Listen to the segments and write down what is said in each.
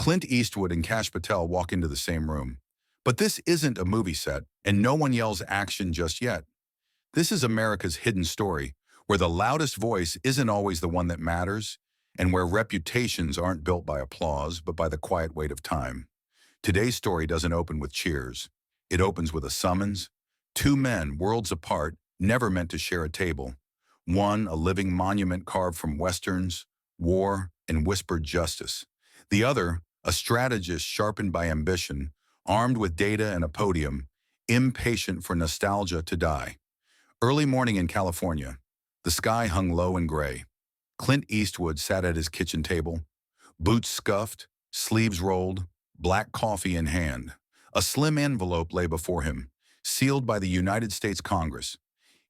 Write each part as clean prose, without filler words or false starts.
Clint Eastwood and Cash Patel walk into the same room. But this isn't a movie set, and no one yells action just yet. This is America's hidden story, where the loudest voice isn't always the one that matters, and where reputations aren't built by applause, but by the quiet weight of time. Today's story doesn't open with cheers. It opens with a summons. Two men, worlds apart, never meant to share a table. One, a living monument carved from westerns, war, and whispered justice. The other, a strategist sharpened by ambition, armed with data and a podium, impatient for nostalgia to die. Early morning in California. The sky hung low and gray. Clint Eastwood sat at his kitchen table, boots scuffed, sleeves rolled, black coffee in hand. A slim envelope lay before him, sealed by the United States Congress.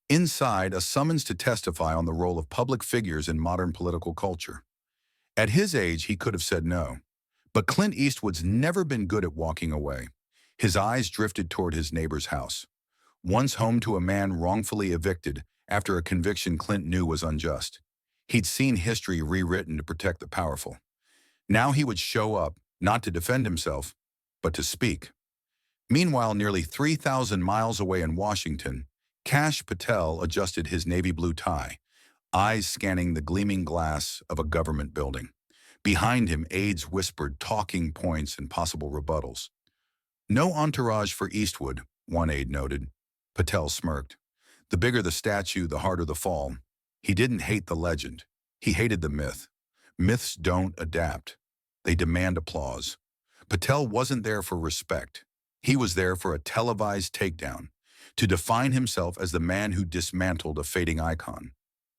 Inside, a summons to testify on the role of public figures in modern political culture. At his age, he could have said no. But Clint Eastwood's never been good at walking away. His eyes drifted toward his neighbor's house, once home to a man wrongfully evicted after a conviction Clint knew was unjust. He'd seen history rewritten to protect the powerful. Now he would show up, not to defend himself, but to speak. Meanwhile, nearly 3,000 miles away in Washington, Cash Patel adjusted his navy blue tie, eyes scanning the gleaming glass of a government building. Behind him, aides whispered talking points and possible rebuttals. No entourage for Eastwood, one aide noted. Patel smirked. The bigger the statue, the harder the fall. He didn't hate the legend. He hated the myth. Myths don't adapt. They demand applause. Patel wasn't there for respect. He was there for a televised takedown, to define himself as the man who dismantled a fading icon.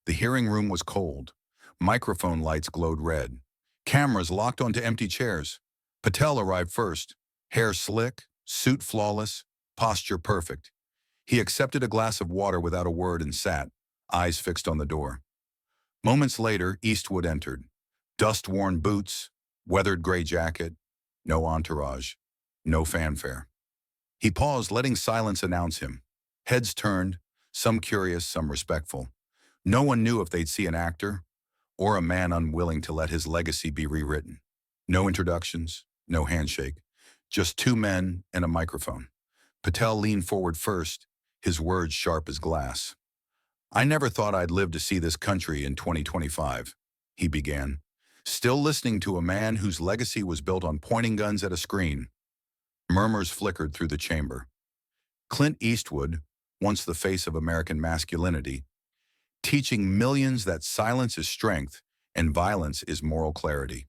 The hearing room was cold. Microphone lights glowed red. Cameras locked onto empty chairs. Patel arrived first, hair slick, suit flawless, posture perfect. He accepted a glass of water without a word and sat, eyes fixed on the door. Moments later, Eastwood entered. Dust-worn boots, weathered gray jacket, no entourage, no fanfare. He paused, letting silence announce him. Heads turned, some curious, some respectful. No one knew if they'd see an actor or a man unwilling to let his legacy be rewritten. No introductions, no handshake, just two men and a microphone. Patel leaned forward first, his words sharp as glass. "I never thought I'd live to see this country in 2025, he began, still listening to a man whose legacy was built on pointing guns at a screen. Murmurs flickered through the chamber. Clint Eastwood, once the face of American masculinity, teaching millions that silence is strength and violence is moral clarity.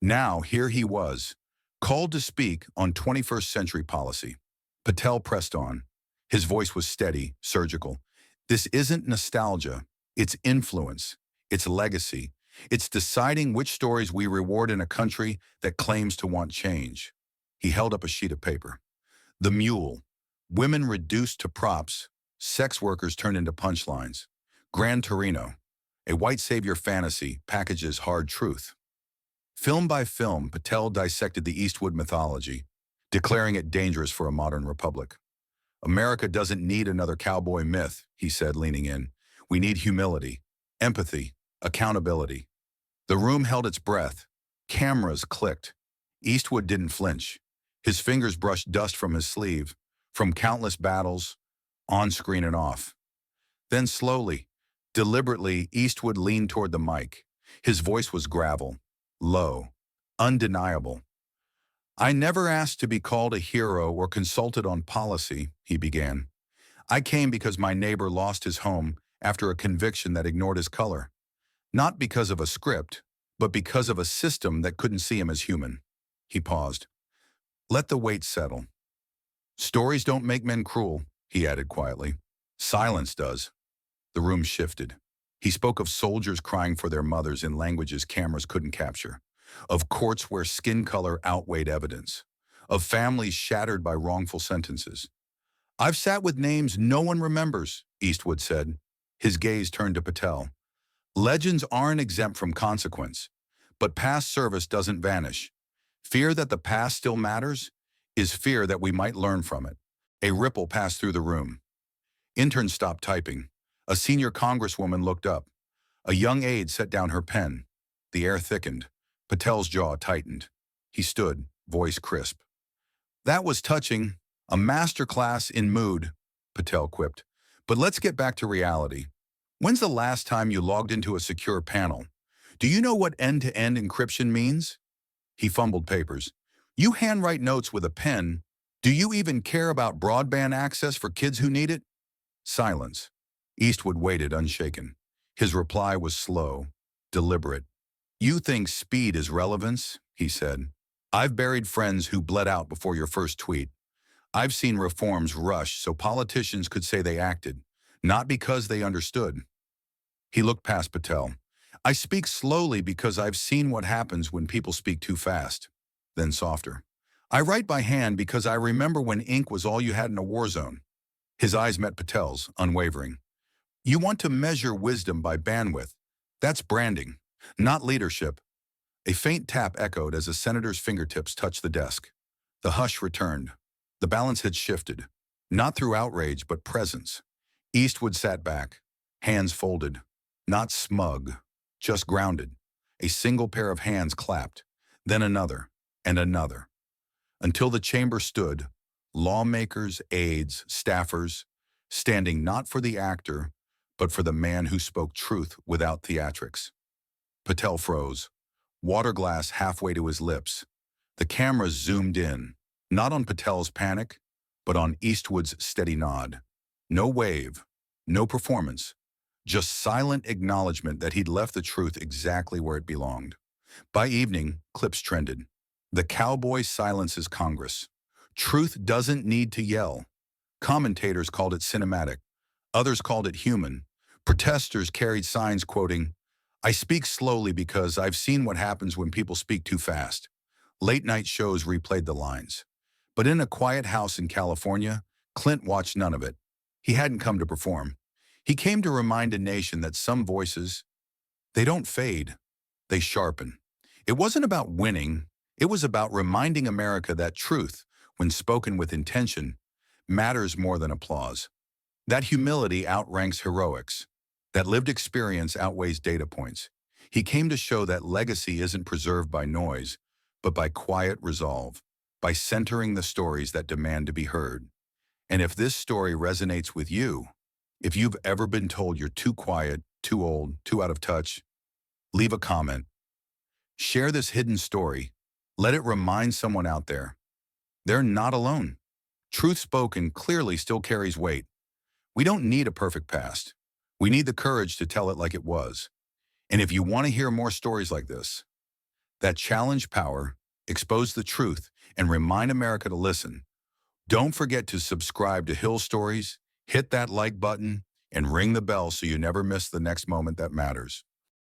Now, here he was, called to speak on 21st century policy. Patel pressed on. His voice was steady, surgical. This isn't nostalgia. It's influence. It's legacy. It's deciding which stories we reward in a country that claims to want change. He held up a sheet of paper. The Mule. Women reduced to props. Sex workers turned into punchlines. Gran Torino. A white savior fantasy packages hard truth. Film by film, Patel dissected the Eastwood mythology, declaring it dangerous for a modern republic. America doesn't need another cowboy myth, he said, leaning in. We need humility, empathy, accountability. The room held its breath. Cameras clicked. Eastwood didn't flinch. His fingers brushed dust from his sleeve, from countless battles, on screen and off. Then slowly, deliberately, Eastwood leaned toward the mic. His voice was gravel, low, undeniable. I never asked to be called a hero or consulted on policy, he began. I came because my neighbor lost his home after a conviction that ignored his color. Not because of a script, but because of a system that couldn't see him as human. He paused. Let the weight settle. Stories don't make men cruel, he added quietly. Silence does. The room shifted. He spoke of soldiers crying for their mothers in languages cameras couldn't capture, of courts where skin color outweighed evidence, of families shattered by wrongful sentences. I've sat with names no one remembers, Eastwood said. His gaze turned to Patel. Legends aren't exempt from consequence, but past service doesn't vanish. Fear that the past still matters is fear that we might learn from it. A ripple passed through the room. Interns stopped typing. A senior congresswoman looked up. A young aide set down her pen. The air thickened. Patel's jaw tightened. He stood, voice crisp. That was touching. A masterclass in mood, Patel quipped. But let's get back to reality. When's the last time you logged into a secure panel? Do you know what end-to-end encryption means? He fumbled papers. You handwrite notes with a pen. Do you even care about broadband access for kids who need it? Silence. Eastwood waited unshaken. His reply was slow, deliberate. You think speed is relevance? He said. I've buried friends who bled out before your first tweet. I've seen reforms rushed so politicians could say they acted, not because they understood. He looked past Patel. I speak slowly because I've seen what happens when people speak too fast. Then softer. I write by hand because I remember when ink was all you had in a war zone. His eyes met Patel's, unwavering. You want to measure wisdom by bandwidth. That's branding, not leadership. A faint tap echoed as the senator's fingertips touched the desk. The hush returned. The balance had shifted, not through outrage but presence. Eastwood sat back, hands folded, not smug, just grounded. A single pair of hands clapped, then another, and another, until the chamber stood, lawmakers, aides, staffers, standing not for the actor, but for the man who spoke truth without theatrics. Patel froze, water glass halfway to his lips. The cameras zoomed in, not on Patel's panic, but on Eastwood's steady nod. No wave, no performance, just silent acknowledgement that he'd left the truth exactly where it belonged. By evening, clips trended. The Cowboy silences Congress. Truth doesn't need to yell. Commentators called it cinematic. Others called it human. Protesters carried signs quoting, I speak slowly because I've seen what happens when people speak too fast. Late-night shows replayed the lines. But in a quiet house in California, Clint watched none of it. He hadn't come to perform. He came to remind a nation that some voices, they don't fade, they sharpen. It wasn't about winning. It was about reminding America that truth, when spoken with intention, matters more than applause. That humility outranks heroics. That lived experience outweighs data points. He came to show that legacy isn't preserved by noise, but by quiet resolve, by centering the stories that demand to be heard. And if this story resonates with you, if you've ever been told you're too quiet, too old, too out of touch, leave a comment. Share this hidden story. Let it remind someone out there. They're not alone. Truth spoken clearly still carries weight. We don't need a perfect past. We need the courage to tell it like it was. And if you want to hear more stories like this, that challenge power, expose the truth, and remind America to listen, don't forget to subscribe to Hill Stories, hit that like button, and ring the bell so you never miss the next moment that matters.